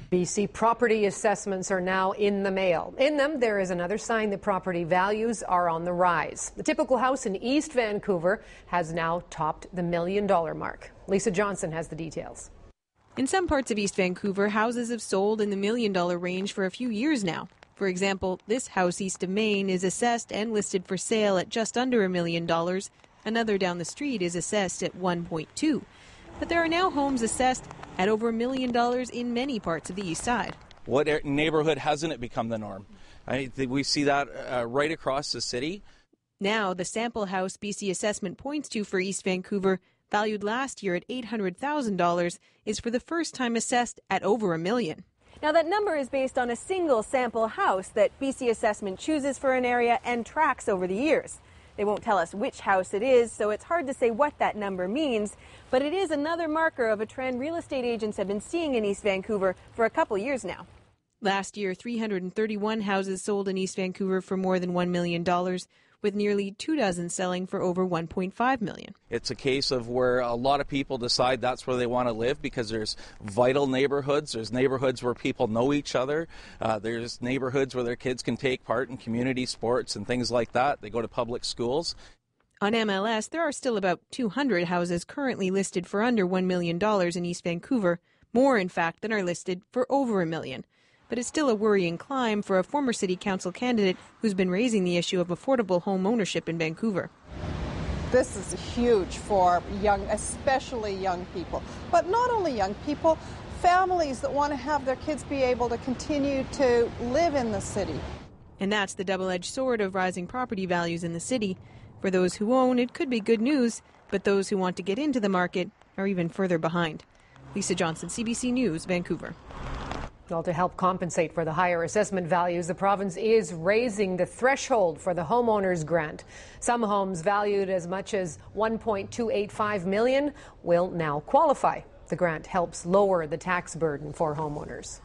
BC property assessments are now in the mail. In them, there is another sign that property values are on the rise. The typical house in East Vancouver has now topped the $1 million mark. Lisa Johnson has the details. In some parts of East Vancouver, houses have sold in the $1 million range for a few years now. For example, this house east of Main is assessed and listed for sale at just under $1 million. Another down the street is assessed at $1.2. But there are now homes assessed at over $1 million in many parts of the east side. What neighborhood hasn't it become the norm? We see that right across the city. Now, the sample house BC assessment points to for East Vancouver, valued last year at $800,000, is for the first time assessed at over $1 million. Now, that number is based on a single sample house that BC Assessment chooses for an area and tracks over the years. They won't tell us which house it is, so it's hard to say what that number means, but it is another marker of a trend real estate agents have been seeing in East Vancouver for a couple years now. Last year, 331 houses sold in East Vancouver for more than $1 million, with nearly 24 selling for over $1.5 million. It's a case of where a lot of people decide that's where they want to live because there's vital neighborhoods. There's neighborhoods where people know each other. There's neighborhoods where their kids can take part in community sports and things like that. They go to public schools. On MLS, there are still about 200 houses currently listed for under $1 million in East Vancouver, more in fact than are listed for over $1 million. But it's still a worrying climb for a former city council candidate who's been raising the issue of affordable home ownership in Vancouver. This is huge for young, especially young people. But not only young people, families that want to have their kids be able to continue to live in the city. And that's the double-edged sword of rising property values in the city. For those who own, it could be good news, but those who want to get into the market are even further behind. Lisa Johnson, CBC News, Vancouver. Well, to help compensate for the higher assessment values, the province is raising the threshold for the homeowners grant. Some homes valued as much as $1.285 million will now qualify. The grant helps lower the tax burden for homeowners.